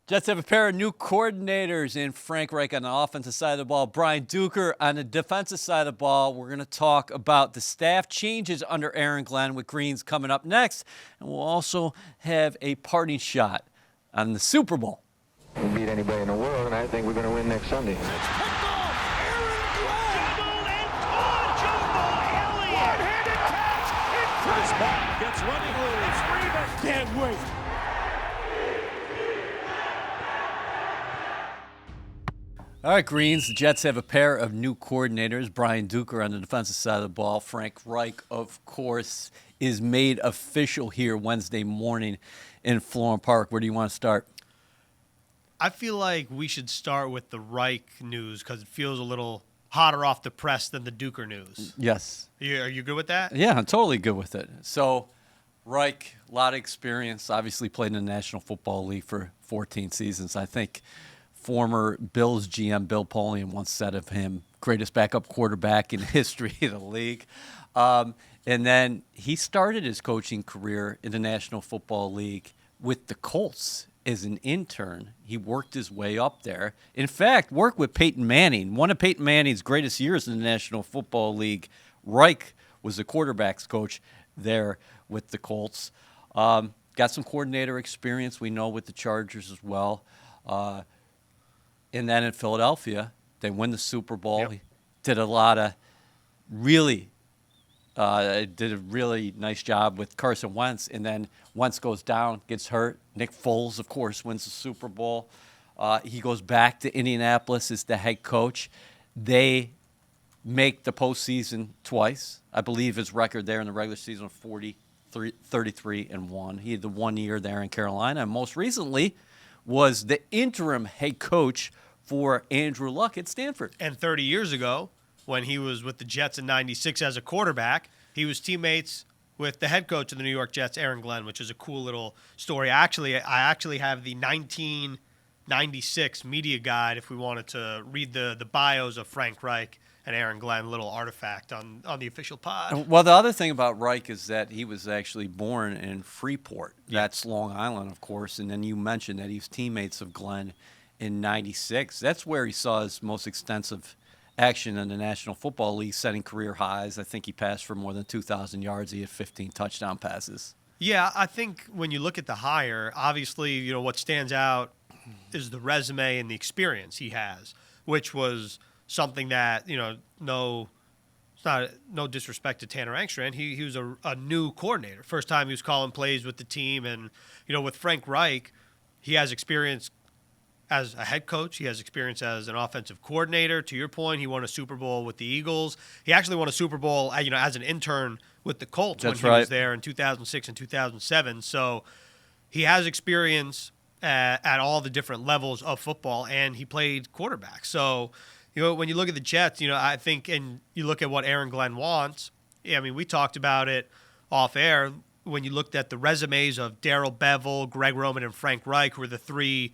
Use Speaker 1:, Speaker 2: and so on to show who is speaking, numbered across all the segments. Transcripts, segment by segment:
Speaker 1: Jets have a pair of new coordinators in Frank Reich on the offensive side of the ball, Brian Duker on the defensive side of the ball. We're going to talk about the staff changes under Aaron Glenn with Greens coming up next. And we'll also have a parting shot on the Super Bowl.
Speaker 2: We'll beat anybody in the world, and I think we're going to win next Sunday.
Speaker 3: It's picked off. Aaron Glenn. Jumbled and caught. Jumbo Elliott. One-handed catch. Chris back gets running room. It's Revis. Can't wait.
Speaker 1: All right, Greens, the Jets have a pair of new coordinators. Brian Duker on the defensive side of the ball. Frank Reich, of course, is made official here Wednesday morning in Florham Park. Where do you want to start?
Speaker 4: I feel like we should start with the Reich news because it feels a little hotter off the press than the Duker news.
Speaker 1: Yes.
Speaker 4: Are you good with that?
Speaker 1: Yeah, I'm totally good with it. So, Reich, a lot of experience, obviously played in the National Football League for 14 seasons. I think former Bills GM Bill Polian once said of him, greatest backup quarterback in the history of the league. And then he started his coaching career in the National Football League with the Colts as an intern. He worked his way up there. In fact, worked with Peyton Manning. One of Peyton Manning's greatest years in the National Football League, Reich was the quarterback's coach there with the Colts. Got some coordinator experience, we know, with the Chargers as well. And then in Philadelphia, they win the Super Bowl.
Speaker 4: Yep.
Speaker 1: He did a lot of really nice job with Carson Wentz. And then Wentz goes down, gets hurt. Nick Foles, of course, wins the Super Bowl. He goes back to Indianapolis as the head coach. They make the postseason twice. I believe his record there in the regular season was 33-1. He had the 1 year there in Carolina. And most recently was the interim head coach for Andrew Luck at Stanford.
Speaker 4: And 30 years ago, when he was with the Jets in '96 as a quarterback, he was teammates with the head coach of the New York Jets, Aaron Glenn, which is a cool little story. I actually have the 1996 media guide if we wanted to read the bios of Frank Reich and Aaron Glenn, little artifact on the official pod.
Speaker 1: Well, the other thing about Reich is that he was actually born in Freeport. That's Long Island, of course. And then you mentioned that he was teammates of Glenn in '96. That's where he saw his most extensive action in the National Football League, setting career highs. I think he passed for more than 2,000 yards. He had 15 touchdown passes.
Speaker 4: Yeah, I think when you look at the hire, obviously, what stands out is the resume and the experience he has, which was something that, no disrespect to Tanner Engstrand. He was a new coordinator. First time he was calling plays with the team. And, with Frank Reich, he has experience as a head coach. He has experience as an offensive coordinator. To your point, he won a Super Bowl with the Eagles. He actually won a Super Bowl, as an intern with the Colts when he was there in 2006 and 2007. So he has experience at all the different levels of football, and he played quarterback. So, when you look at the Jets, I think, and you look at what Aaron Glenn wants, we talked about it off air when you looked at the resumes of Darrell Bevell, Greg Roman, and Frank Reich, who were the three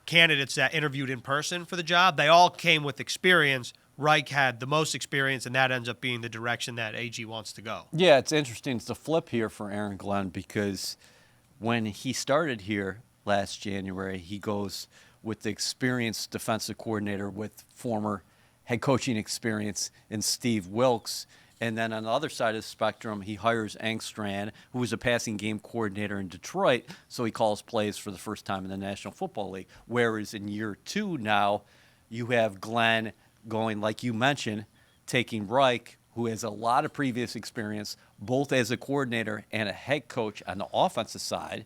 Speaker 4: candidates that interviewed in person for the job. They all came with experience. Reich had the most experience, and that ends up being the direction that AG wants to go.
Speaker 1: Yeah, it's interesting. It's a flip here for Aaron Glenn because when he started here last January, he goes with the experienced defensive coordinator with former head coaching experience in Steve Wilkes. And then on the other side of the spectrum, he hires Engstrand, who was a passing game coordinator in Detroit, so he calls plays for the first time in the National Football League. Whereas in year two now, you have Glenn going, like you mentioned, taking Reich, who has a lot of previous experience, both as a coordinator and a head coach on the offensive side,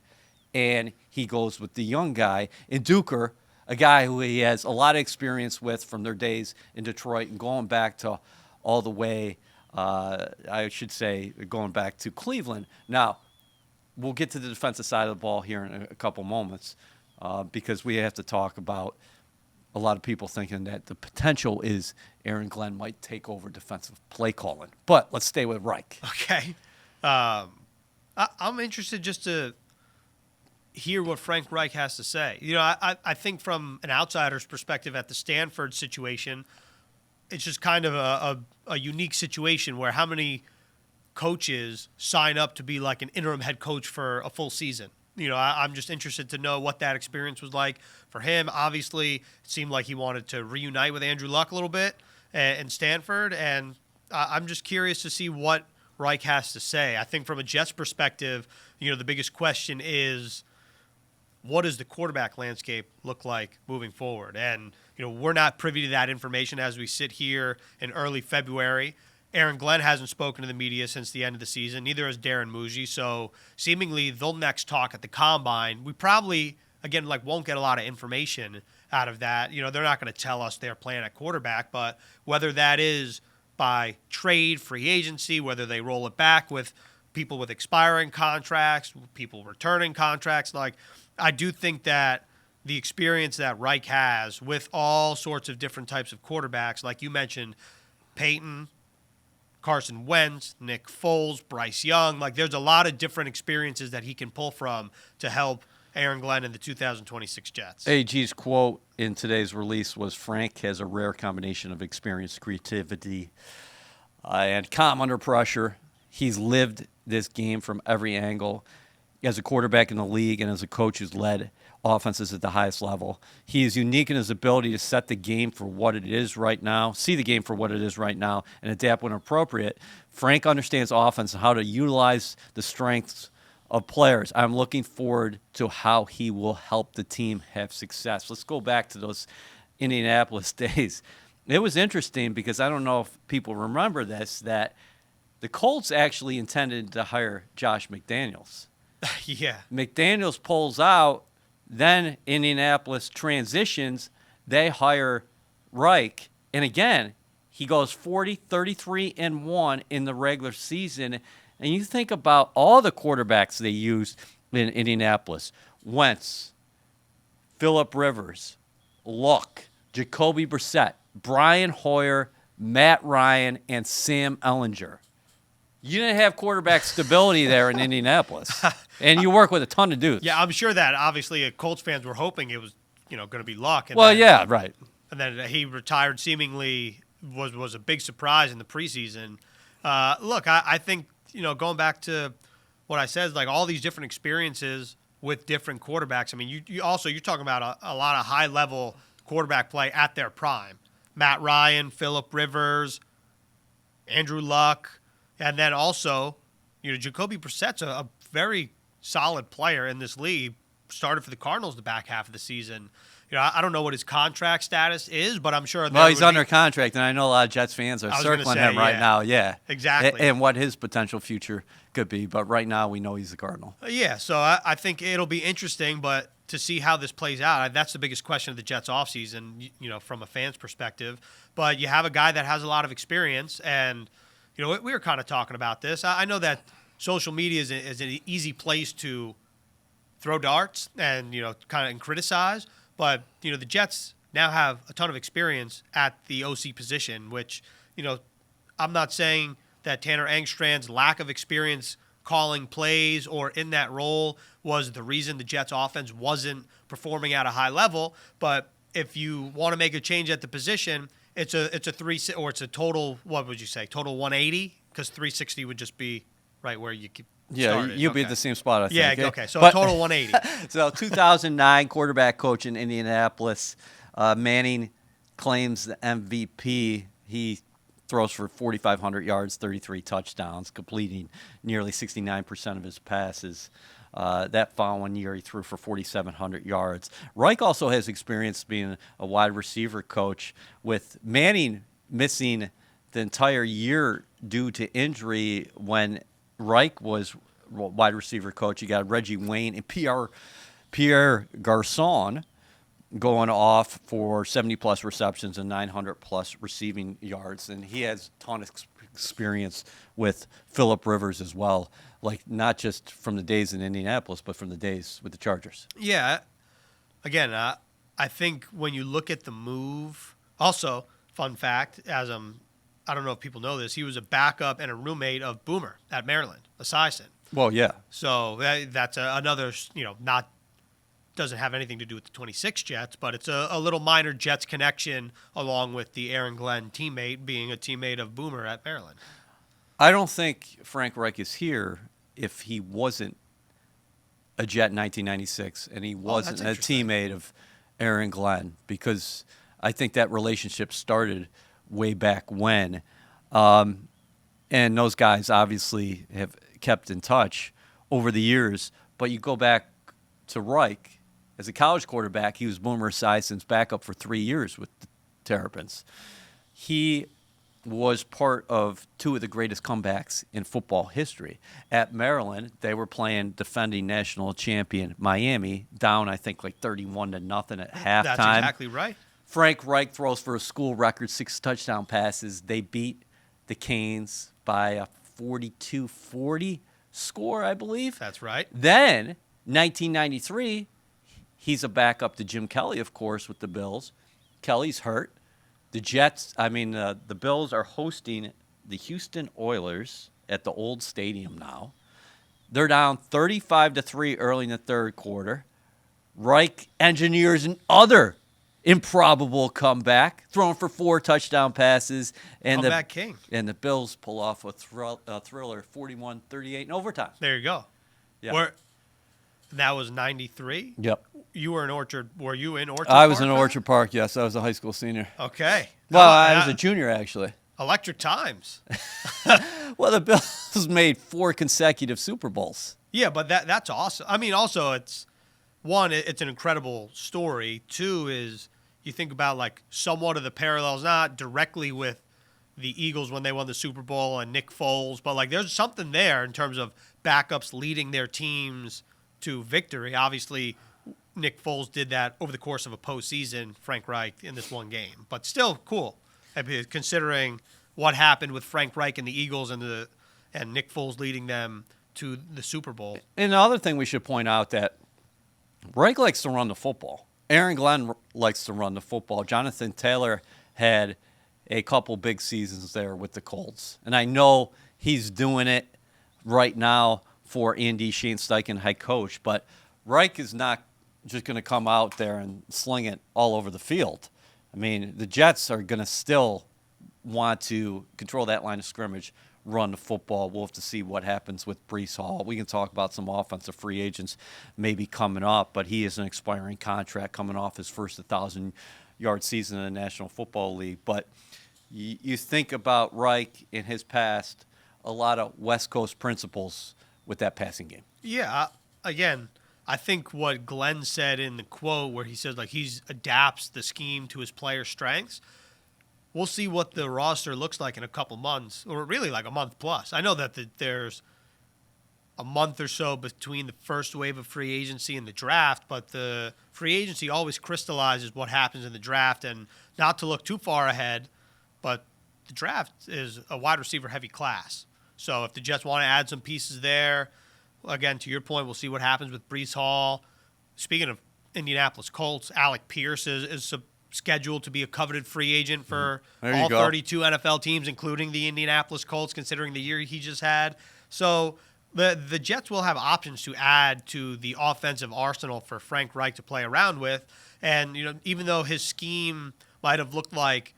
Speaker 1: and he goes with the young guy in Duker, a guy who he has a lot of experience with from their days in Detroit and going back to all the way, I should say, going back to Cleveland. Now, we'll get to the defensive side of the ball here in a couple moments because we have to talk about a lot of people thinking that the potential is Aaron Glenn might take over defensive play calling. But let's stay with Reich.
Speaker 4: Okay. I'm interested just to hear what Frank Reich has to say. I think from an outsider's perspective at the Stanford situation, it's just kind of a unique situation where how many coaches sign up to be like an interim head coach for a full season? I'm just interested to know what that experience was like for him. Obviously, it seemed like he wanted to reunite with Andrew Luck a little bit in Stanford, and I'm just curious to see what Reich has to say. I think from a Jets perspective, the biggest question is, what does the quarterback landscape look like moving forward? And, we're not privy to that information as we sit here in early February. Aaron Glenn hasn't spoken to the media since the end of the season. Neither has Darren Muji. So seemingly they'll next talk at the Combine. We probably, again, won't get a lot of information out of that. They're not going to tell us their plan at quarterback, but whether that is by trade, free agency, whether they roll it back with people with expiring contracts, people returning contracts, I do think that the experience that Reich has with all sorts of different types of quarterbacks, like you mentioned, Peyton, Carson Wentz, Nick Foles, Bryce Young, there's a lot of different experiences that he can pull from to help Aaron Glenn and the 2026 Jets.
Speaker 1: AG's quote in today's release was, Frank has a rare combination of experience, creativity, and calm under pressure. He's lived this game from every angle. As a quarterback in the league and as a coach who's led offenses at the highest level, he is unique in his ability to set the game for what it is right now, see the game for what it is right now, and adapt when appropriate. Frank understands offense and how to utilize the strengths of players. I'm looking forward to how he will help the team have success. Let's go back to those Indianapolis days. It was interesting because I don't know if people remember this, that the Colts actually intended to hire Josh McDaniels.
Speaker 4: Yeah.
Speaker 1: McDaniels pulls out, then Indianapolis transitions. They hire Reich. And again, he goes 40-33-1 in the regular season. And you think about all the quarterbacks they used in Indianapolis. Wentz, Phillip Rivers, Luck, Jacoby Brissett, Brian Hoyer, Matt Ryan, and Sam Ellinger. You didn't have quarterback stability there in Indianapolis. And you work with a ton of dudes.
Speaker 4: Yeah, I'm sure that obviously Colts fans were hoping it was, going to be Luck. And
Speaker 1: yeah, right.
Speaker 4: And then he retired seemingly was a big surprise in the preseason. Look, I think, going back to what I said, all these different experiences with different quarterbacks. I mean, you're talking about a lot of high-level quarterback play at their prime. Matt Ryan, Phillip Rivers, Andrew Luck. And then also, Jacoby Brissett's a very solid player in this league. Started for the Cardinals the back half of the season. I don't know what his contract status is, but I'm sure.
Speaker 1: Well, he's under contract, and I know a lot of Jets fans are circling him right now. Yeah,
Speaker 4: exactly.
Speaker 1: And what his potential future could be. But right now, we know he's a Cardinal.
Speaker 4: Yeah, so I think it'll be interesting, but to see how this plays out, that's the biggest question of the Jets offseason, from a fan's perspective. But you have a guy that has a lot of experience, and we were kind of talking about this. I know that social media is an easy place to throw darts and, kind of criticize. But, the Jets now have a ton of experience at the OC position, which, I'm not saying that Tanner Engstrand's lack of experience calling plays or in that role was the reason the Jets offense wasn't performing at a high level. But if you want to make a change at the position, it's a total, what would you say, total 180? Because 360 would just be right where you keep.
Speaker 1: Yeah, you'll be at the same spot, I think.
Speaker 4: Yeah, okay. So a total 180.
Speaker 1: So 2009 quarterback coach in Indianapolis, Manning claims the MVP. He throws for 4,500 yards, 33 touchdowns, completing nearly 69% of his passes. That following year, he threw for 4,700 yards. Reich also has experience being a wide receiver coach, with Manning missing the entire year due to injury. When Reich was wide receiver coach, you got Reggie Wayne and Pierre Garçon going off for 70-plus receptions and 900-plus receiving yards. And he has a ton of experience with Phillip Rivers as well, not just from the days in Indianapolis, but from the days with the Chargers.
Speaker 4: Yeah. Again, I think when you look at the move, also, fun fact, I don't know if people know this, he was a backup and a roommate of Boomer at Maryland, Esiason.
Speaker 1: Well, yeah.
Speaker 4: So that's another, doesn't have anything to do with the 26 Jets, but it's a little minor Jets connection, along with the Aaron Glenn teammate being a teammate of Boomer at Maryland.
Speaker 1: I don't think Frank Reich is here if he wasn't a Jet in 1996, and he wasn't a teammate of Aaron Glenn, because I think that relationship started way back when. And those guys obviously have kept in touch over the years. But you go back to Reich, as a college quarterback, he was Boomer Esiason's backup for 3 years with the Terrapins. He was part of two of the greatest comebacks in football history. At Maryland, they were playing defending national champion Miami, down I think like 31-0 at halftime.
Speaker 4: That's exactly right.
Speaker 1: Frank Reich throws for a school record 6 touchdown passes. They beat the Canes by a 42-40 score, I believe.
Speaker 4: That's right.
Speaker 1: Then, 1993, he's a backup to Jim Kelly, of course, with the Bills. Kelly's hurt. The Bills are hosting the Houston Oilers at the old stadium now. They're down 35-3 early in the third quarter. Reich engineers another improbable comeback, throwing for 4 touchdown passes. And
Speaker 4: Comeback king.
Speaker 1: And the Bills pull off a thriller 41-38 in overtime.
Speaker 4: There you go.
Speaker 1: Yeah.
Speaker 4: That was 93?
Speaker 1: Yep.
Speaker 4: You were in Orchard. Were you in Orchard
Speaker 1: I was
Speaker 4: Park
Speaker 1: in
Speaker 4: then?
Speaker 1: Orchard Park, yes. I was a high school senior.
Speaker 4: Okay.
Speaker 1: Well, I was a junior, actually.
Speaker 4: Electric times.
Speaker 1: Well, the Bills made 4 consecutive Super Bowls.
Speaker 4: Yeah, but that's awesome. I mean, also, it's an incredible story. 2 is you think about like somewhat of the parallels, not directly with the Eagles when they won the Super Bowl and Nick Foles, but like there's something there in terms of backups leading their teams to victory. Obviously, Nick Foles did that over the course of a postseason, Frank Reich, in this one game. But still cool, considering what happened with Frank Reich and the Eagles and Nick Foles leading them to the Super Bowl.
Speaker 1: And the other thing we should point out that Reich likes to run the football. Aaron Glenn likes to run the football. Jonathan Taylor had a couple big seasons there with the Colts. And I know he's doing it right now for Andy Shane-Steichen, head coach. But Reich is not just going to come out there and sling it all over the field. I mean, the Jets are going to still want to control that line of scrimmage, run the football. We'll have to see what happens with Breece Hall. We can talk about some offensive free agents maybe coming up, but he is an expiring contract coming off his first 1,000-yard season in the National Football League. But you think about Reich in his past, a lot of West Coast principles with that passing game.
Speaker 4: Yeah, again, I think what Glenn said in the quote where he says like he adapts the scheme to his player strengths, we'll see what the roster looks like in a couple months, or really like a month plus. I know that there's a month or so between the first wave of free agency and the draft, but the free agency always crystallizes what happens in the draft. And not to look too far ahead, but the draft is a wide receiver heavy class. So if the Jets want to add some pieces there, again, to your point, we'll see what happens with Breece Hall. Speaking of Indianapolis Colts, Alec Pierce is scheduled to be a coveted free agent for all 32 NFL teams, including the Indianapolis Colts, considering the year he just had. So the Jets will have options to add to the offensive arsenal for Frank Reich to play around with. And, you know, even though his scheme might have looked like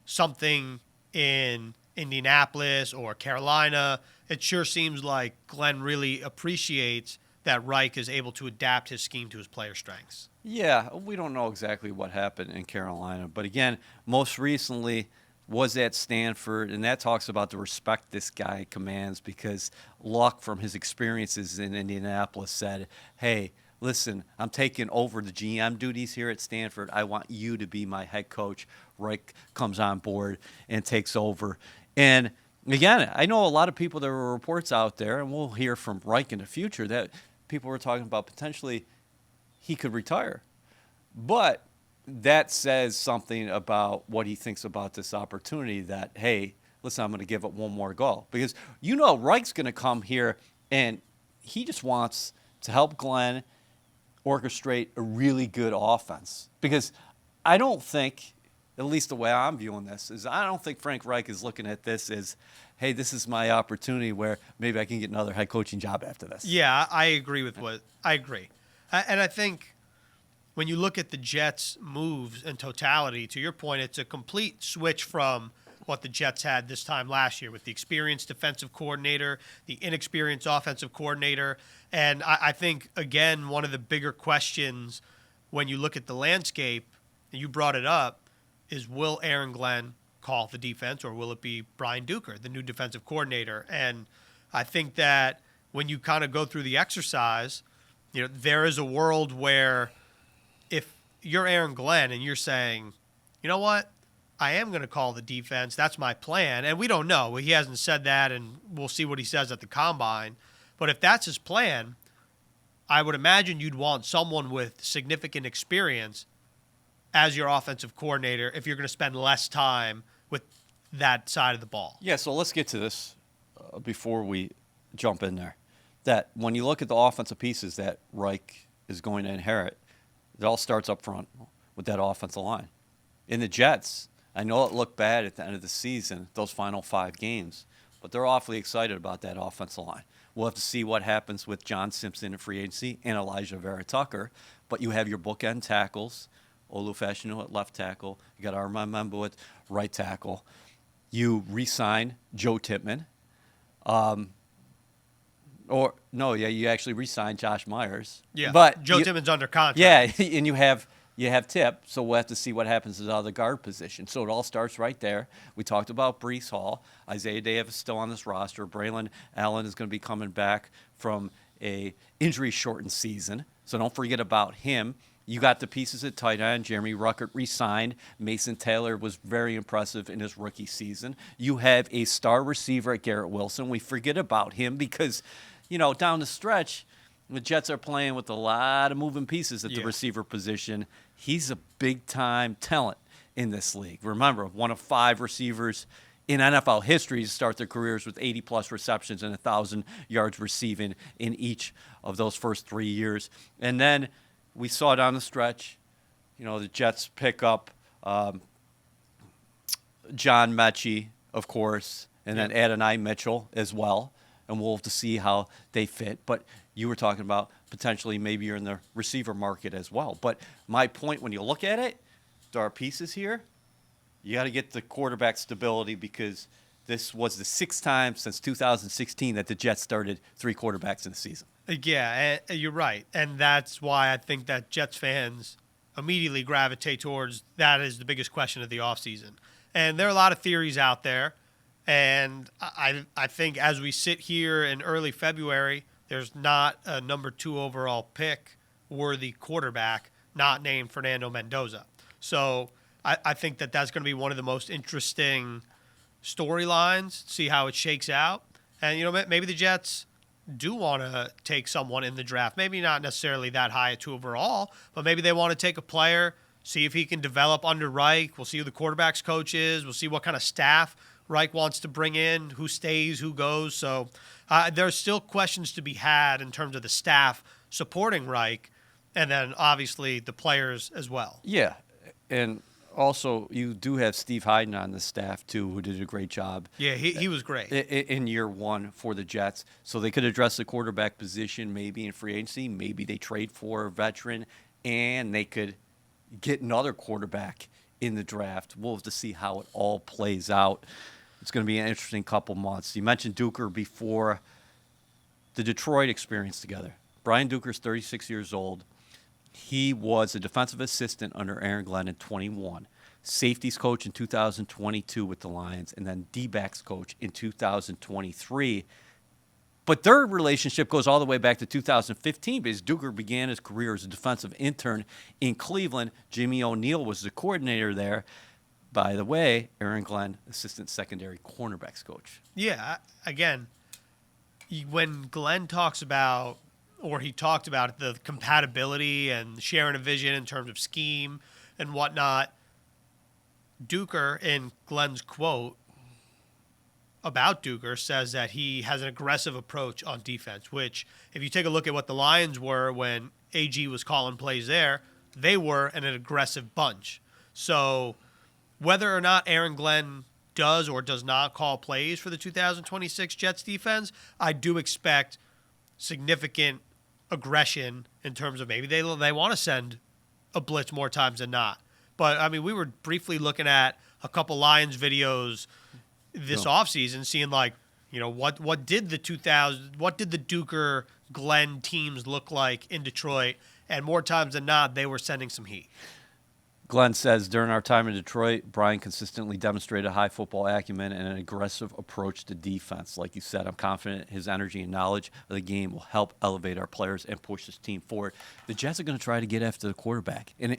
Speaker 4: something in Indianapolis or Carolina, it sure seems like Glenn really appreciates that Reich is able to adapt his scheme to his player strengths.
Speaker 1: Yeah, we don't know exactly what happened in Carolina. But again, most recently was at Stanford, and that talks about the respect this guy commands because Luck, from his experiences in Indianapolis, said, hey, listen, I'm taking over the GM duties here at Stanford. I want you to be my head coach. Reich comes on board and takes over. And again, I know a lot of people, there were reports out there, and we'll hear from Reich in the future, that people were talking about potentially he could retire. But that says something about what he thinks about this opportunity that, hey, listen, I'm going to give it one more go. Because you know Reich's going to come here, and he just wants to help Glenn orchestrate a really good offense. Because I don't think, at least the way I'm viewing this, is I don't think Frank Reich is looking at this as, hey, this is my opportunity where maybe I can get another head coaching job after this.
Speaker 4: Yeah, I agree with I agree. And I think when you look at the Jets' moves in totality, to your point, it's a complete switch from what the Jets had this time last year with the experienced defensive coordinator, the inexperienced offensive coordinator. And I think, again, one of the bigger questions when you look at the landscape, and you brought it up, is will Aaron Glenn call the defense or will it be Brian Duker, the new defensive coordinator? And I think that when you kind of go through the exercise, there is a world where if you're Aaron Glenn and you're saying, you know what, I am going to call the defense, that's my plan, and we don't know. He hasn't said that, and we'll see what he says at the Combine. But if that's his plan, I would imagine you'd want someone with significant experience as your offensive coordinator if you're going to spend less time with that side of the ball.
Speaker 1: Yeah, so let's get to this before we jump in there. That when you look at the offensive pieces that Reich is going to inherit, it all starts up front with that offensive line. In the Jets, I know it looked bad at the end of the season, those final 5 games, but they're awfully excited about that offensive line. We'll have to see what happens with John Simpson in free agency and Elijah Vera Tucker, but you have your bookend tackles, Olu Fashanu at left tackle. You got Armand Membo at right tackle. You re-sign Joe Tippmann. You actually re-signed Josh Myers.
Speaker 4: Yeah,
Speaker 1: but
Speaker 4: Joe Tippmann's under contract.
Speaker 1: Yeah, and you have Tip, so we'll have to see what happens at the guard position. So it all starts right there. We talked about Breece Hall. Isaiah Davis is still on this roster. Braylon Allen is going to be coming back from a injury-shortened season, so don't forget about him. You got the pieces at tight end. Jeremy Ruckert re-signed. Mason Taylor was very impressive in his rookie season. You have a star receiver at Garrett Wilson. We forget about him because, down the stretch, the Jets are playing with a lot of moving pieces at the receiver position. He's a big-time talent in this league. Remember, one of 5 receivers in NFL history to start their careers with 80-plus receptions and 1,000 yards receiving in each of those first 3 years. And then we saw down the stretch, the Jets pick up John Mechie, of course, and then Adonai Mitchell as well. And we'll have to see how they fit. But you were talking about potentially maybe you're in the receiver market as well. But my point, when you look at it, there are pieces here. You got to get the quarterback stability because this was the 6th time since 2016 that the Jets started 3 quarterbacks in the season.
Speaker 4: Yeah, you're right. And that's why I think that Jets fans immediately gravitate towards that is the biggest question of the offseason. And there are a lot of theories out there. And I think as we sit here in early February, there's not a number 2 overall pick worthy quarterback not named Fernando Mendoza. So I think that that's going to be one of the most interesting storylines, see how it shakes out. And, maybe the Jets do want to take someone in the draft, maybe not necessarily that high at 2 overall, but maybe they want to take a player, see if he can develop under Reich. We'll see who the quarterback's coach is. We'll see what kind of staff Reich wants to bring in, who stays, who goes. So there's still questions to be had in terms of the staff supporting Reich, and then obviously the players as well.
Speaker 1: Yeah, and also you do have Steve Hyden on the staff too, who did a great job.
Speaker 4: Yeah, he was great
Speaker 1: in year 1 for the Jets. So they could address the quarterback position maybe in free agency. Maybe they trade for a veteran, and they could get another quarterback in the draft. We'll have to see how it all plays out. It's going to be an interesting couple months. You mentioned Duker before. The Detroit experience together. Brian Duker's 36 years old. He was a defensive assistant under Aaron Glenn in 21, safeties coach in 2022 with the Lions, and then D-backs coach in 2023. But their relationship goes all the way back to 2015 because Duker began his career as a defensive intern in Cleveland. Jimmy O'Neill was the coordinator there. By the way, Aaron Glenn, assistant secondary cornerbacks coach.
Speaker 4: Yeah, again, when Glenn talks about, or he talked about the compatibility and sharing a vision in terms of scheme and whatnot, Duker, in Glenn's quote about Duker, says that he has an aggressive approach on defense, which if you take a look at what the Lions were when AG was calling plays there, they were an aggressive bunch. So whether or not Aaron Glenn does or does not call plays for the 2026 Jets defense, I do expect significant aggression in terms of maybe they want to send a blitz more times than not. But, I mean, we were briefly looking at a couple Lions videos this offseason, seeing like, what did the Duker Glenn teams look like in Detroit? And more times than not, they were sending some heat.
Speaker 1: Glenn says, during our time in Detroit, Brian consistently demonstrated high football acumen and an aggressive approach to defense. Like you said, I'm confident his energy and knowledge of the game will help elevate our players and push this team forward. The Jets are going to try to get after the quarterback. And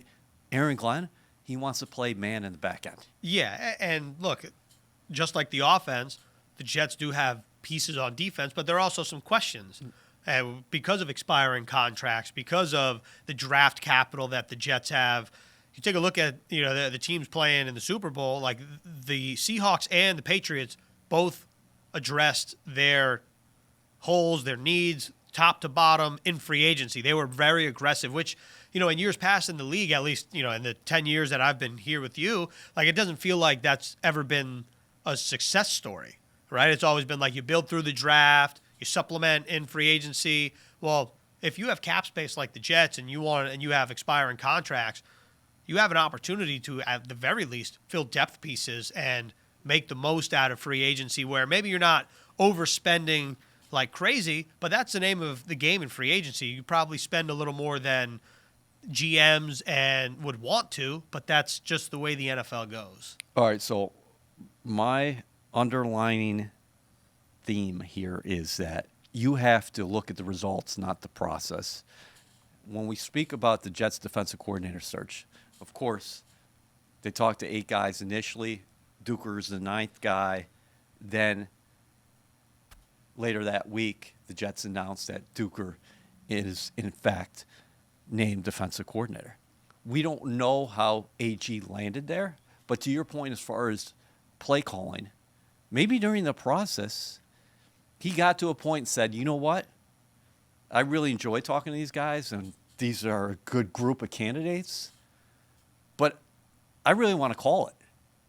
Speaker 1: Aaron Glenn, he wants to play man in the back end.
Speaker 4: Yeah, and look, just like the offense, the Jets do have pieces on defense, but there are also some questions. Because of expiring contracts, because of the draft capital that the Jets have. You take a look at the teams playing in the Super Bowl, like the Seahawks and the Patriots both addressed their holes, their needs, top to bottom in free agency. They were very aggressive, which, in years past in the league, at least, in the 10 years that I've been here with you, like it doesn't feel like that's ever been a success story, right? It's always been like you build through the draft, you supplement in free agency. Well, if you have cap space like the Jets and you have expiring contracts, you have an opportunity to, at the very least, fill depth pieces and make the most out of free agency where maybe you're not overspending like crazy, but that's the name of the game in free agency. You probably spend a little more than GMs and would want to, but that's just the way the NFL goes.
Speaker 1: All right, so my underlining theme here is that you have to look at the results, not the process. When we speak about the Jets defensive coordinator search, of course, they talked to 8 guys initially. Duker's the 9th guy. Then later that week, the Jets announced that Duker is, in fact, named defensive coordinator. We don't know how AG landed there, but to your point as far as play calling, maybe during the process, he got to a point and said, you know what? I really enjoy talking to these guys, and these are a good group of candidates. But I really want to call it.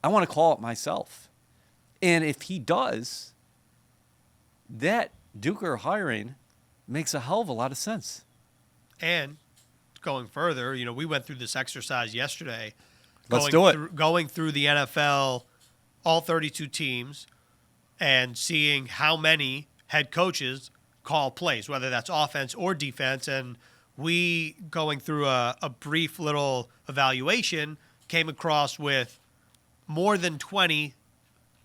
Speaker 1: I want to call it myself. And if he does, that Duker hiring makes a hell of a lot of sense.
Speaker 4: And going further, we went through this exercise yesterday.
Speaker 1: Let's do it.
Speaker 4: Going through the NFL, all 32 teams, and seeing how many head coaches call plays, whether that's offense or defense. And we, going through a brief little evaluation, came across with more than 20,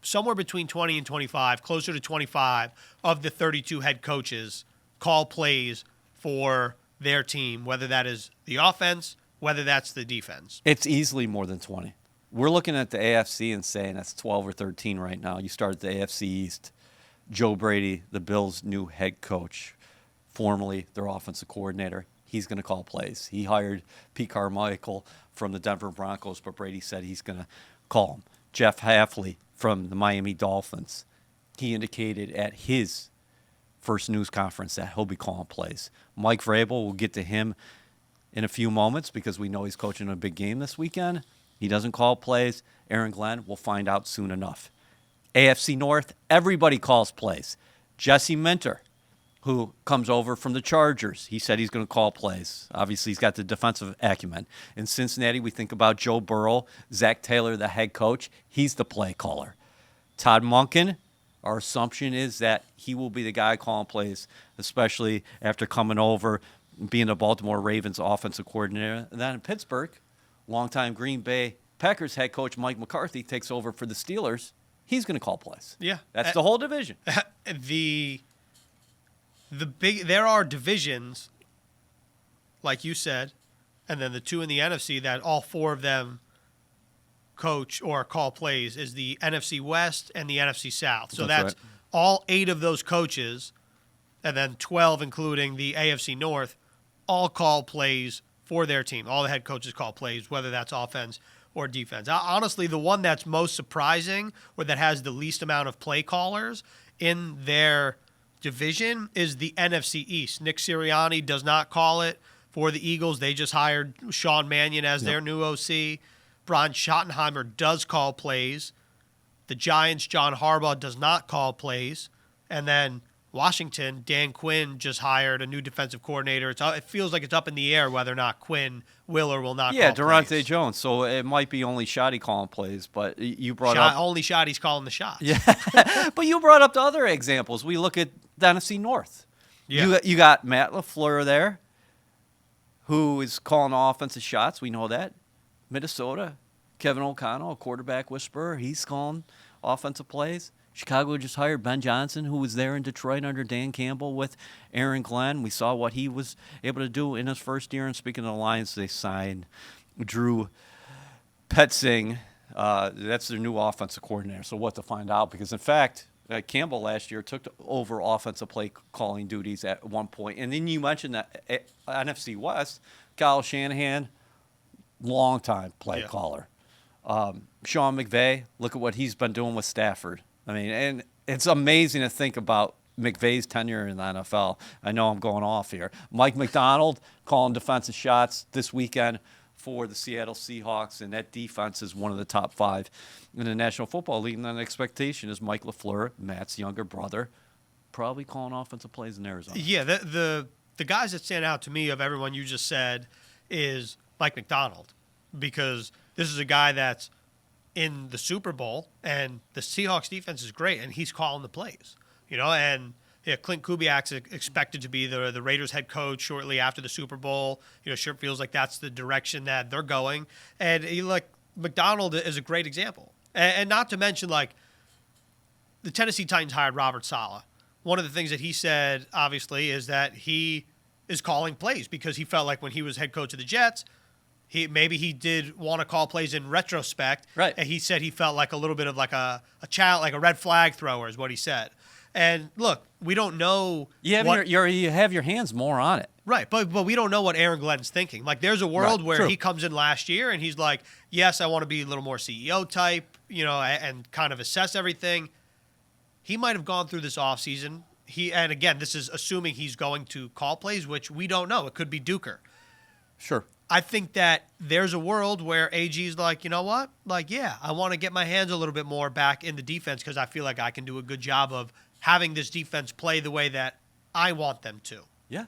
Speaker 4: somewhere between 20 and 25, closer to 25 of the 32 head coaches call plays for their team, whether that is the offense, whether that's the defense.
Speaker 1: It's easily more than 20. We're looking at the AFC and saying that's 12 or 13 right now. You start at the AFC East. Joe Brady, the Bills' new head coach, formerly their offensive coordinator. He's going to call plays. He hired Pete Carmichael from the Denver Broncos, but Brady said he's going to call him. Jeff Hafley from the Miami Dolphins. He indicated at his first news conference that he'll be calling plays. Mike Vrabel, we'll get to him in a few moments because we know he's coaching a big game this weekend. He doesn't call plays. Aaron Glenn, we'll find out soon enough. AFC North, everybody calls plays. Jesse Minter, who comes over from the Chargers. He said he's going to call plays. Obviously, he's got the defensive acumen. In Cincinnati, we think about Joe Burrow, Zach Taylor, the head coach. He's the play caller. Todd Monken, our assumption is that he will be the guy calling plays, especially after coming over, being the Baltimore Ravens offensive coordinator. And then in Pittsburgh, longtime Green Bay Packers head coach Mike McCarthy takes over for the Steelers. He's going to call plays.
Speaker 4: Yeah.
Speaker 1: That's the whole division.
Speaker 4: There are divisions, like you said, and then the 2 in the NFC that all 4 of them coach or call plays is the NFC West and the NFC South. So that's
Speaker 1: right.
Speaker 4: All 8 of those coaches, and then 12 including the AFC North, all call plays for their team. All the head coaches call plays, whether that's offense or defense. Honestly, the one that's most surprising or that has the least amount of play callers in their division is the NFC East. Nick Sirianni does not call it for the Eagles. They just hired Sean Mannion as their new OC. Brian Schottenheimer does call plays. The Giants, John Harbaugh does not call plays. And then Washington, Dan Quinn just hired a new defensive coordinator. It feels like it's up in the air whether or not Quinn will or will not call
Speaker 1: Durante
Speaker 4: plays.
Speaker 1: Jones. So it might be only Shoddy calling plays, but you brought up
Speaker 4: Only Shoddy's calling the shots.
Speaker 1: Yeah, but you brought up the other examples. We look at the NFC North.
Speaker 4: Yeah.
Speaker 1: You got Matt LaFleur there, who is calling offensive shots. We know that. Minnesota, Kevin O'Connell, a quarterback whisperer. He's calling offensive plays. Chicago just hired Ben Johnson, who was there in Detroit under Dan Campbell with Aaron Glenn. We saw what he was able to do in his first year. And speaking of the Lions, they signed Drew Petzing. That's their new offensive coordinator. So what to find out? Because, in fact, Campbell last year took over offensive play calling duties at one point. And then you mentioned that NFC West, Kyle Shanahan, long-time play caller. Sean McVay, look at what he's been doing with Stafford. I mean, and it's amazing to think about McVay's tenure in the NFL. I know I'm going off here. Mike McDonald calling defensive shots this weekend for the Seattle Seahawks, and that defense is one of the top 5 in the National Football League. And the expectation is Mike LaFleur, Matt's younger brother, probably calling offensive plays in Arizona.
Speaker 4: Yeah, the guys that stand out to me of everyone you just said is Mike McDonald, because this is a guy that's in the Super Bowl, and the Seahawks defense is great, and he's calling the plays, and Clint Kubiak's expected to be the Raiders head coach shortly after the Super Bowl. Sure feels like that's the direction that they're going, and McDonald is a great example, and not to mention the Tennessee Titans hired Robert Saleh. One of the things that he said, obviously, is that he is calling plays because he felt like when he was head coach of the Jets, maybe he did want to call plays in retrospect.
Speaker 1: Right.
Speaker 4: And he said he felt like a little bit of like a child, like a red flag thrower is what he said. And look, we don't know.
Speaker 1: You have your hands more on it.
Speaker 4: Right, but we don't know what Aaron Glenn's thinking. There's a world where
Speaker 1: true.
Speaker 4: he comes in last year and he's like, yes, I want to be a little more CEO type, and kind of assess everything. He might have gone through this offseason. And again, this is assuming he's going to call plays, which we don't know. It could be Duker.
Speaker 1: Sure.
Speaker 4: I think that there's a world where AG's like, you know what? I want to get my hands a little bit more back in the defense because I feel like I can do a good job of having this defense play the way that I want them to.
Speaker 1: Yeah.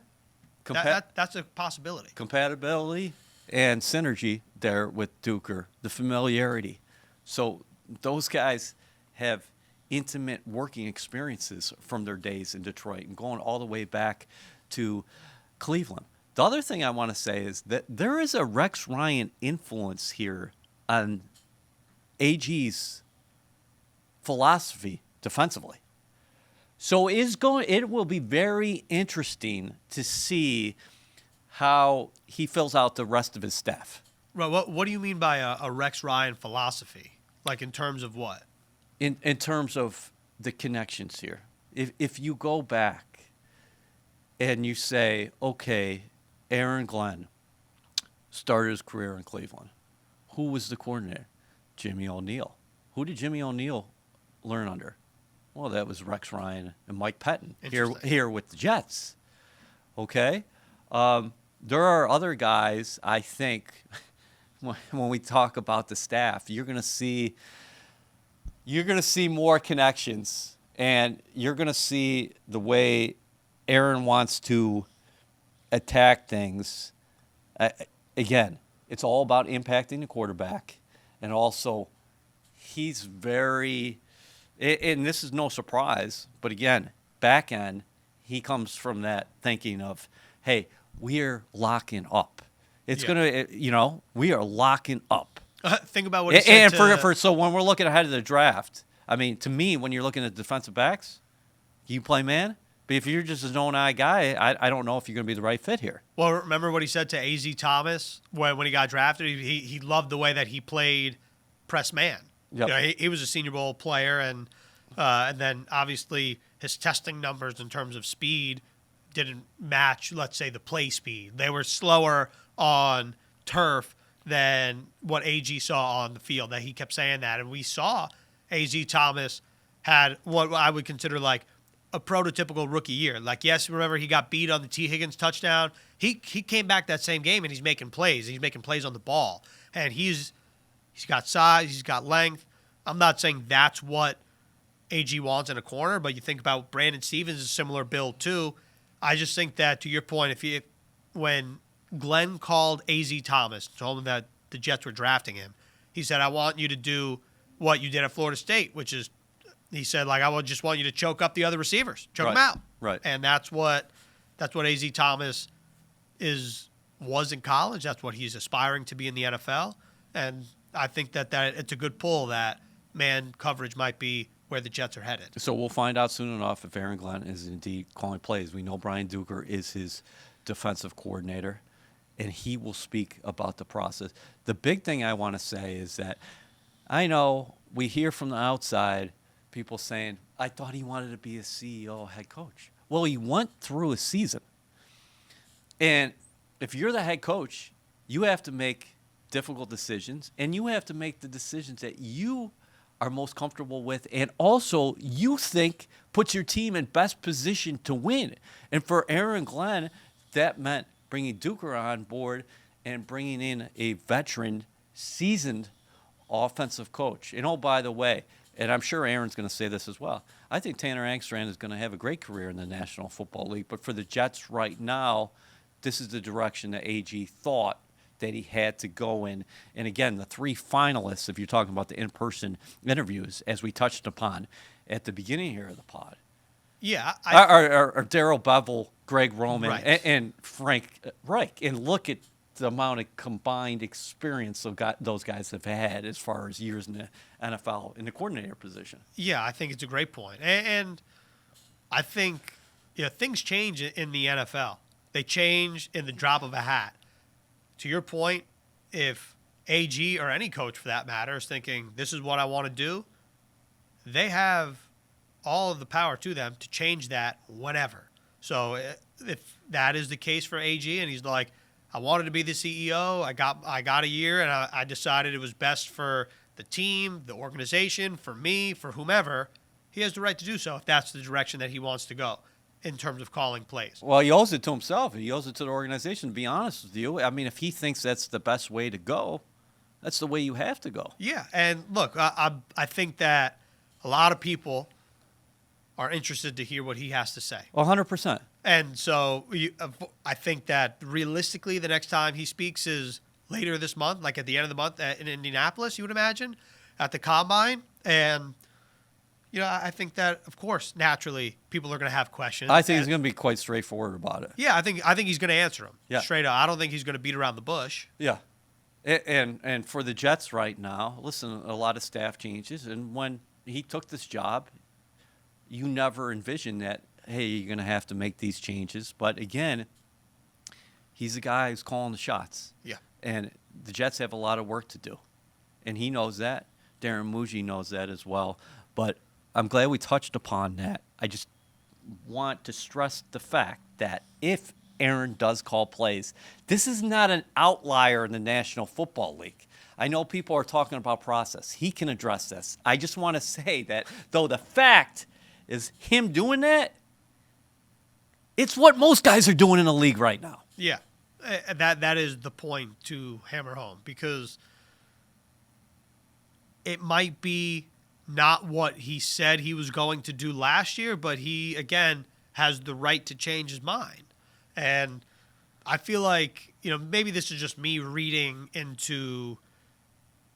Speaker 4: That's a possibility.
Speaker 1: Compatibility and synergy there with Duker, the familiarity. So those guys have intimate working experiences from their days in Detroit and going all the way back to Cleveland. The other thing I want to say is that there is a Rex Ryan influence here on AG's philosophy defensively. So it will be very interesting to see how he fills out the rest of his staff.
Speaker 4: Right. What do you mean by a Rex Ryan philosophy? In terms of what?
Speaker 1: In terms of the connections here. If you go back and you say, okay, Aaron Glenn started his career in Cleveland. Who was the coordinator? Jimmy O'Neill. Who did Jimmy O'Neill learn under? Well, that was Rex Ryan and Mike Pettin here with the Jets. Okay? There are other guys, I think, when we talk about the staff, you're going to see more connections, and you're going to see the way Aaron wants to attack things. Again, it's all about impacting the quarterback, and also he's very, and this is no surprise, but again, back end, he comes from that thinking of, hey, we're locking up. It's going to, we are locking up.
Speaker 4: Think about what he said
Speaker 1: so when we're looking ahead of the draft, I mean, to me, when you're looking at defensive backs, you play man. But if you're just a zone-eye guy, I don't know if you're going to be the right fit here.
Speaker 4: Well, remember what he said to A.Z. Thomas when he got drafted? He loved the way that he played press man.
Speaker 1: Yep.
Speaker 4: He was a Senior Bowl player, and then obviously his testing numbers in terms of speed didn't match, let's say, the play speed. They were slower on turf than what AG saw on the field. That he kept saying that, and we saw A.Z. Thomas had what I would consider a prototypical rookie year. Yes, remember he got beat on the T. Higgins touchdown. He came back that same game and he's making plays. He's making plays on the ball, and he's got size, he's got length. I'm not saying that's what AG wants in a corner, but you think about Brandon Stevens, a similar build too. I just think that, to your point, when Glenn called A.Z. Thomas, told him that the Jets were drafting him, he said, I want you to do what you did at Florida State, which is, he said, like, I would just want you to choke up the other receivers, choke them out.
Speaker 1: Right.
Speaker 4: And that's what A.Z. Thomas was in college. That's what he's aspiring to be in the NFL. And I think that it's a good pull that man coverage might be where the Jets are headed.
Speaker 1: So we'll find out soon enough if Aaron Glenn is indeed calling plays. We know Brian Duker is his defensive coordinator, and he will speak about the process. The big thing I want to say is that I know we hear from the outside people saying, I thought he wanted to be a CEO, head coach. Well, he went through a season. And if you're the head coach, you have to make difficult decisions, and you have to make the decisions that you are most comfortable with, and also you think puts your team in best position to win. And for Aaron Glenn, that meant bringing Duker on board and bringing in a veteran, seasoned offensive coach. And oh, by the way, and I'm sure Aaron's going to say this as well, I think Tanner Angstrand is going to have a great career in the National Football League. But for the Jets right now, this is the direction that AG thought that he had to go in. And again, the three finalists, if you're talking about the in-person interviews, as we touched upon at the beginning here of the pod, are Darrell Bevel, Greg Roman,
Speaker 4: right,
Speaker 1: and Frank Reich. And look at the amount of combined experience those guys have had as far as years in the NFL in the coordinator position.
Speaker 4: Yeah, I think it's a great point. And I think things change in the NFL. They change in the drop of a hat. To your point, if AG or any coach for that matter is thinking, this is what I want to do, they have all of the power to them to change that whenever. So if that is the case for AG and he's like, I wanted to be the CEO, I got a year, and I decided it was best for the team, the organization, for me, for whomever, he has the right to do so if that's the direction that he wants to go in terms of calling plays.
Speaker 1: Well, he owes it to himself. He owes it to the organization, to be honest with you. I mean, if he thinks that's the best way to go, that's the way you have to go.
Speaker 4: Yeah, and look, I think that a lot of people are interested to hear what he has to say.
Speaker 1: 100%.
Speaker 4: And so I think that realistically the next time he speaks is later this month, like at the end of the month in Indianapolis, you would imagine, at the Combine. And I think that, of course, naturally, people are going to have questions.
Speaker 1: I think he's going to be quite straightforward about it.
Speaker 4: Yeah, I think he's going to answer them straight up. I don't think he's going to beat around the bush.
Speaker 1: Yeah. And for the Jets right now, listen, a lot of staff changes. And when he took this job, you never envisioned that, hey, you're going to have to make these changes. But, again, he's the guy who's calling the shots.
Speaker 4: Yeah.
Speaker 1: And the Jets have a lot of work to do. And he knows that. Darren Muji knows that as well. But I'm glad we touched upon that. I just want to stress the fact that if Aaron does call plays, this is not an outlier in the National Football League. I know people are talking about process. He can address this. I just want to say that, though the fact is him doing that, it's what most guys are doing in the league right now.
Speaker 4: Yeah, that is the point to hammer home, because it might be not what he said he was going to do last year, but he, again, has the right to change his mind. And I feel like, maybe this is just me reading into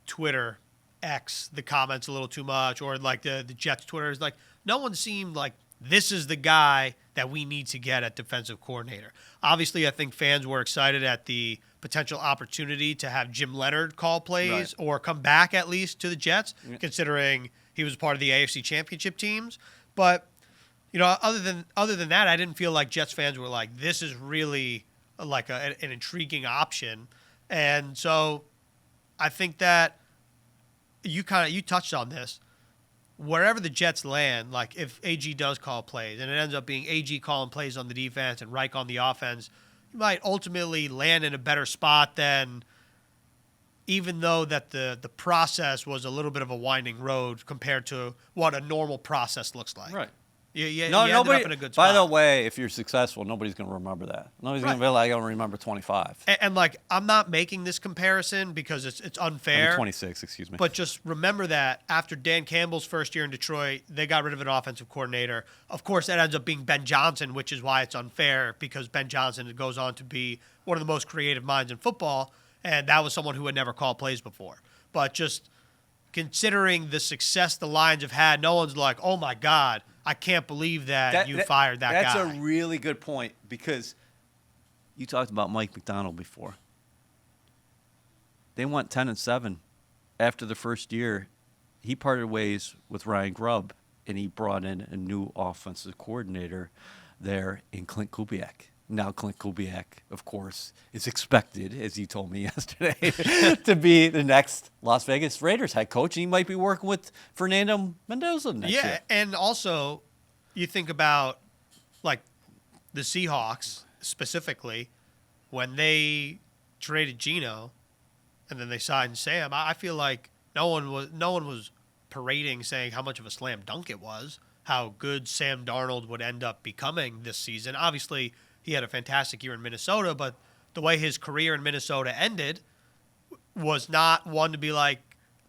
Speaker 4: Twitter, X, the comments a little too much, or like the Jets Twitter is like, no one seemed like this is the guy that we need to get at defensive coordinator. Obviously, I think fans were excited at the potential opportunity to have Jim Leonard call plays or come back at least to the Jets, considering he was part of the AFC Championship teams. But, other than that, I didn't feel like Jets fans were like, this is really like an intriguing option. And so I think that you touched on this. Wherever the Jets land, like if AG does call plays and it ends up being AG calling plays on the defense and Reich on the offense, you might ultimately land in a better spot than, even though that the process was a little bit of a winding road compared to what a normal process looks like.
Speaker 1: Right.
Speaker 4: You
Speaker 1: No,
Speaker 4: ended
Speaker 1: nobody.
Speaker 4: up in a good spot.
Speaker 1: By the way, if you're successful, nobody's going to remember that. Nobody's going to be like, I don't remember 25.
Speaker 4: And like, I'm not making this comparison because it's unfair.
Speaker 1: 26, excuse me.
Speaker 4: But just remember that after Dan Campbell's first year in Detroit, they got rid of an offensive coordinator. Of course, that ends up being Ben Johnson, which is why it's unfair, because Ben Johnson goes on to be one of the most creative minds in football, and that was someone who had never called plays before. But just considering the success the Lions have had, no one's like, oh, my God, I can't believe that you fired that
Speaker 1: that's
Speaker 4: guy.
Speaker 1: That's a really good point, because you talked about Mike McDonald before. They went 10-7 after the first year. He parted ways with Ryan Grubb, and he brought in a new offensive coordinator there in Clint Kubiak. Now Clint Kubiak, of course, is expected, as you told me yesterday, to be the next Las Vegas Raiders head coach. And he might be working with Fernando Mendoza next year.
Speaker 4: Yeah, and also you think about, like, the Seahawks specifically, when they traded Geno and then they signed Sam, I feel like no one was parading saying how much of a slam dunk it was, how good Sam Darnold would end up becoming this season. Obviously, he had a fantastic year in Minnesota, but the way his career in Minnesota ended was not one to be like,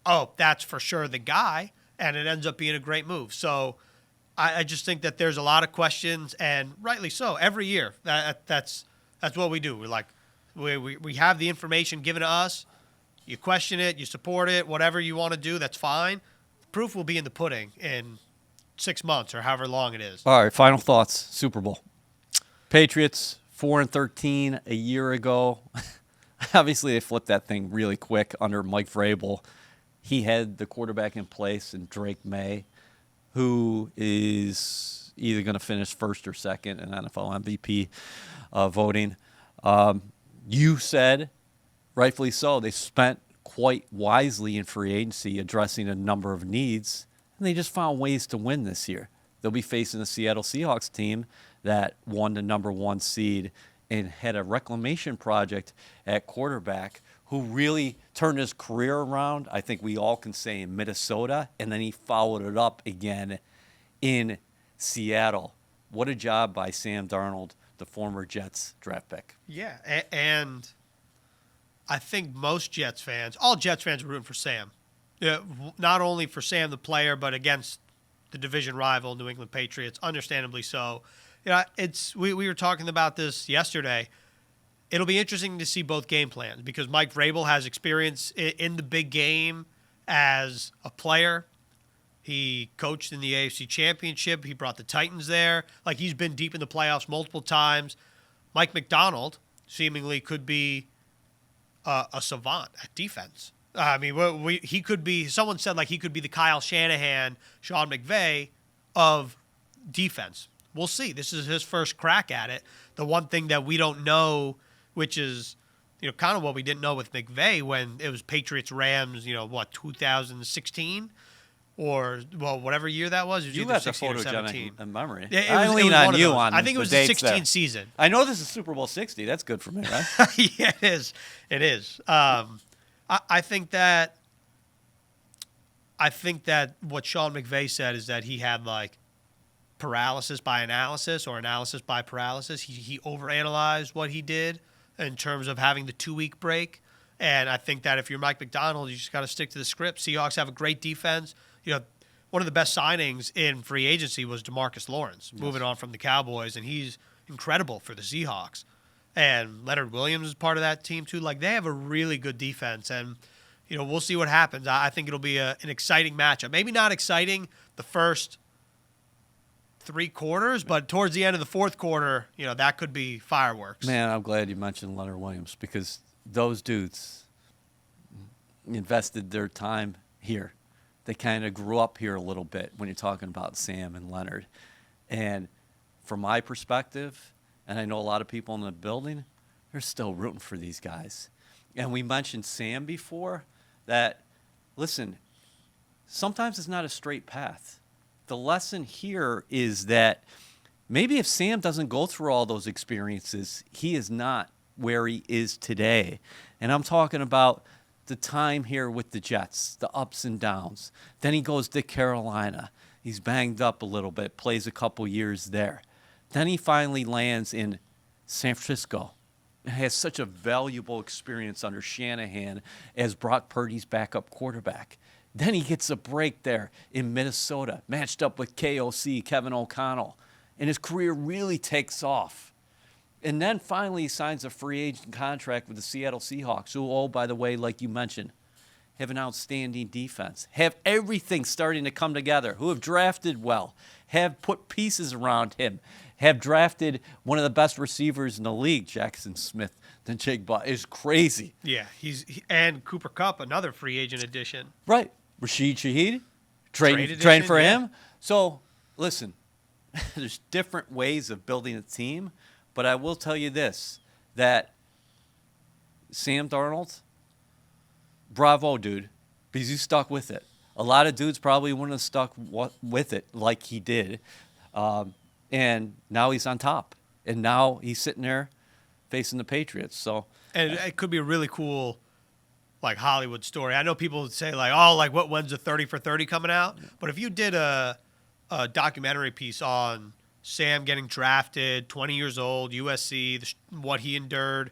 Speaker 4: oh, that's for sure the guy, and it ends up being a great move. So I just think that there's a lot of questions, and rightly so. Every year, that's what we do. We're like, we have the information given to us. You question it, you support it, whatever you want to do, that's fine. Proof will be in the pudding in 6 months or however long it is.
Speaker 1: All right, final thoughts. Super Bowl. Patriots 4-13 a year ago. Obviously, they flipped that thing really quick under Mike Vrabel. He had the quarterback in place in Drake May, who is either going to finish first or second in NFL MVP voting. You said, rightfully so, they spent quite wisely in free agency addressing a number of needs, and they just found ways to win this year. They'll be facing the Seattle Seahawks team that won the number 1 seed and had a reclamation project at quarterback who really turned his career around, I think we all can say, in Minnesota, and then he followed it up again in Seattle. What a job by Sam Darnold, the former Jets draft pick.
Speaker 4: Yeah, and I think most Jets fans, all Jets fans are rooting for Sam. Not only for Sam the player, but against the division rival, New England Patriots, understandably so. We were talking about this yesterday. It'll be interesting to see both game plans because Mike Vrabel has experience in the big game as a player. He coached in the AFC Championship. He brought the Titans there. Like, he's been deep in the playoffs multiple times. Mike McDonald seemingly could be a savant at defense. I mean, he could be. Someone said like he could be the Kyle Shanahan, Sean McVay of defense. We'll see. This is his first crack at it. The one thing that we don't know, which is, kind of what we didn't know with McVay when it was Patriots-Rams, 2016? Or, whatever year that was. It was
Speaker 1: You
Speaker 4: either
Speaker 1: got the
Speaker 4: 16 or 17.
Speaker 1: photogenic memory.
Speaker 4: Yeah,
Speaker 1: I lean on you on
Speaker 4: I think it was the 16 season.
Speaker 1: I know this is Super Bowl 60. That's good for me, right?
Speaker 4: Yeah, it is. It is. I think that what Sean McVay said is that he had like paralysis by analysis or analysis by paralysis. He overanalyzed what he did in terms of having the 2-week break. And I think that if you're Mike McDonald, you just got to stick to the script. Seahawks have a great defense. One of the best signings in free agency was DeMarcus Lawrence, moving on from the Cowboys, and he's incredible for the Seahawks. And Leonard Williams is part of that team too. Like, they have a really good defense, and we'll see what happens. I think it'll be an exciting matchup. Maybe not exciting the first 3 quarters, but towards the end of the fourth quarter, that could be fireworks.
Speaker 1: Man, I'm glad you mentioned Leonard Williams because those dudes invested their time here. They kind of grew up here a little bit when you're talking about Sam and Leonard. And from my perspective, and I know a lot of people in the building, they're still rooting for these guys. And we mentioned Sam before, that, listen, sometimes it's not a straight path. The lesson here is that maybe if Sam doesn't go through all those experiences, he is not where he is today. And I'm talking about the time here with the Jets, the ups and downs. Then he goes to Carolina. He's banged up a little bit, plays a couple years there. Then he finally lands in San Francisco and has such a valuable experience under Shanahan as Brock Purdy's backup quarterback. Then he gets a break there in Minnesota, matched up with KOC, Kevin O'Connell, and his career really takes off. And then finally he signs a free agent contract with the Seattle Seahawks, who, oh, by the way, like you mentioned, have an outstanding defense, have everything starting to come together, who have drafted well, have put pieces around him, have drafted one of the best receivers in the league, Jackson Smith, than Jake Butt. It's crazy.
Speaker 4: Yeah, and Cooper Kupp, another free agent addition.
Speaker 1: Right. Rashid Shaheed,
Speaker 4: Trade
Speaker 1: train for
Speaker 4: edition,
Speaker 1: him. So, listen, there's different ways of building a team, but I will tell you this, that Sam Darnold, bravo, dude, because you stuck with it. A lot of dudes probably wouldn't have stuck with it like he did. And now he's on top. And now he's sitting there facing the Patriots. So,
Speaker 4: And it could be a really cool, like, Hollywood story. I know people would say, like, oh, like, when's the 30 for 30 coming out? Yeah. But if you did a documentary piece on Sam getting drafted, 20 years old, USC, what he endured,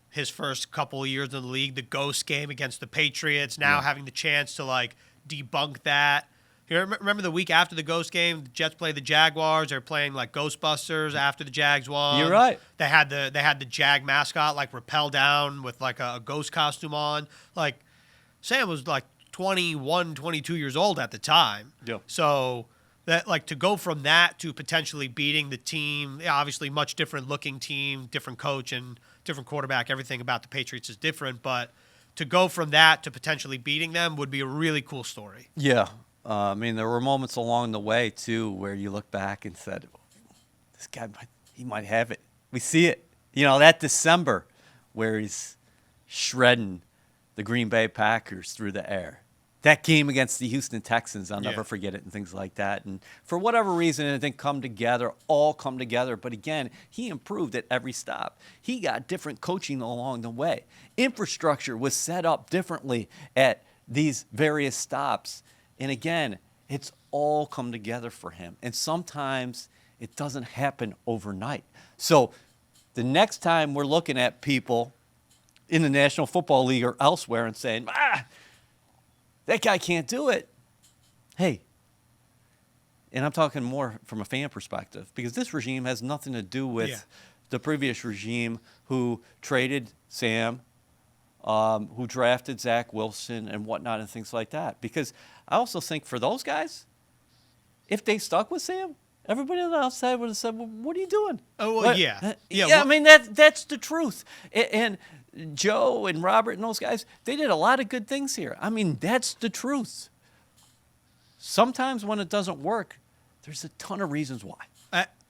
Speaker 4: his first couple of years in the league, the ghost game against the Patriots, now having the chance to, like, debunk that. You remember the week after the ghost game, the Jets played the Jaguars. They're playing like Ghostbusters after the Jags won.
Speaker 1: You're right.
Speaker 4: They had the Jag mascot like rappel down with like a ghost costume on. Like Sam was like 21, 22 years old at the time.
Speaker 1: Yeah.
Speaker 4: So that like to go from that to potentially beating the team, obviously much different looking team, different coach and different quarterback. Everything about the Patriots is different, but to go from that to potentially beating them would be a really cool story.
Speaker 1: Yeah. I mean, there were moments along the way, too, where you look back and said, this guy, he might have it. We see it. You know, that December where he's shredding the Green Bay Packers through the air. That game against the Houston Texans, I'll never forget it, and things like that. And for whatever reason, it didn't all come together. But again, he improved at every stop. He got different coaching along the way. Infrastructure was set up differently at these various stops. And again, it's all come together for him. And sometimes it doesn't happen overnight. So the next time we're looking at people in the National Football League or elsewhere and saying, that guy can't do it. Hey, and I'm talking more from a fan perspective, because this regime has nothing to do with the previous regime who traded Sam, who drafted Zach Wilson and whatnot and things like that. Because I also think for those guys, if they stuck with Sam, everybody on the outside would have said, well, what are you doing?
Speaker 4: Oh, well,
Speaker 1: I mean, that's the truth. And Joe and Robert and those guys, they did a lot of good things here. I mean, that's the truth. Sometimes when it doesn't work, there's a ton of reasons why.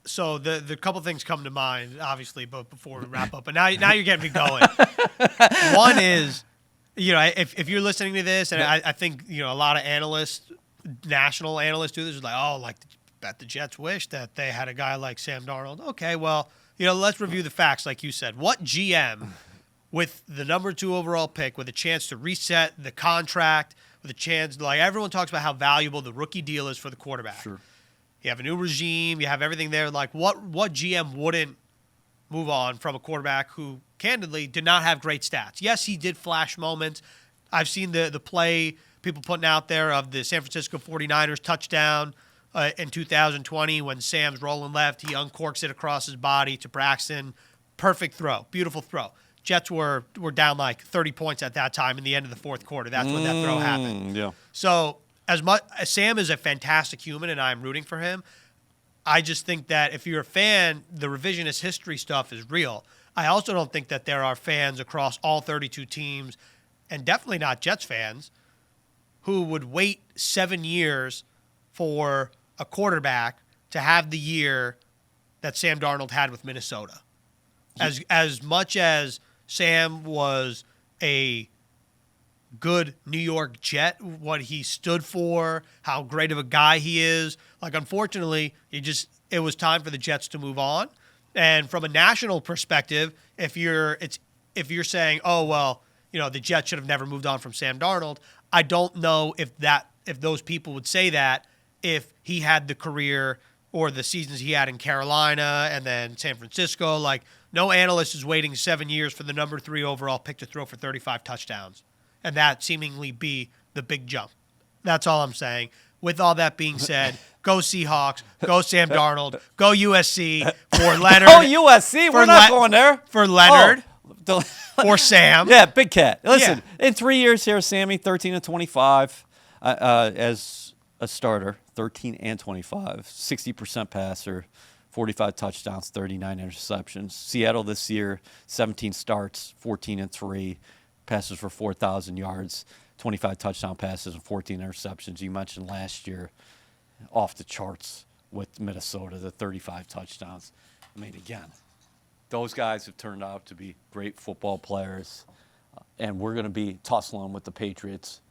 Speaker 4: So the couple things come to mind, obviously, but before we wrap up. But now you're getting me going. One is, if you're listening to this, and I think a lot of analysts, national analysts do this, is like, oh, like bet the Jets wish that they had a guy like Sam Darnold. Okay, well, let's review the facts, like you said. What GM with the number 2 overall pick, with a chance to reset the contract, with a chance, like everyone talks about how valuable the rookie deal is for the quarterback.
Speaker 1: Sure.
Speaker 4: You have a new regime. You have everything there. Like, what GM wouldn't move on from a quarterback who, candidly, did not have great stats? Yes, he did flash moments. I've seen the play people putting out there of the San Francisco 49ers touchdown in 2020 when Sam's rolling left. He uncorks it across his body to Braxton. Perfect throw. Beautiful throw. Jets were down like 30 points at that time in the end of the fourth quarter. That's when that throw happened.
Speaker 1: Yeah.
Speaker 4: So as much as Sam is a fantastic human and I'm rooting for him, I just think that if you're a fan, the revisionist history stuff is real. I also don't think that there are fans across all 32 teams, and definitely not Jets fans, who would wait 7 years for a quarterback to have the year that Sam Darnold had with Minnesota. As much as Sam was a good New York Jet, what he stood for, how great of a guy he is. Like, unfortunately, it was time for the Jets to move on. And from a national perspective, if you're saying, oh, well, the Jets should have never moved on from Sam Darnold, I don't know if those people would say that if he had the career or the seasons he had in Carolina and then San Francisco. Like, no analyst is waiting 7 years for the number 3 overall pick to throw for 35 touchdowns, and that seemingly be the big jump. That's all I'm saying. With all that being said, go Seahawks, go Sam Darnold, go USC for Leonard.
Speaker 1: Oh, USC? We're not going there.
Speaker 4: For Leonard.
Speaker 1: Oh.
Speaker 4: For Sam.
Speaker 1: Yeah, Big Cat. Listen, in 3 years here, Sammy, 13 and 25 as a starter, 13 and 25, 60% passer, 45 touchdowns, 39 interceptions. Seattle this year, 17 starts, 14 and 3, passes for 4,000 yards, 25 touchdown passes and 14 interceptions. You mentioned last year, off the charts with Minnesota, the 35 touchdowns. I mean, again, those guys have turned out to be great football players, and we're going to be tussling with the Patriots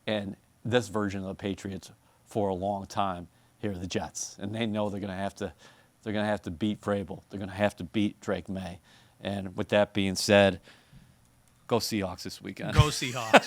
Speaker 1: and this version of the Patriots for a long time here at the Jets. And they know they're going to have to beat Vrabel. They're going to have to beat Drake May. And with that being said, go Seahawks this weekend.
Speaker 4: Go Seahawks.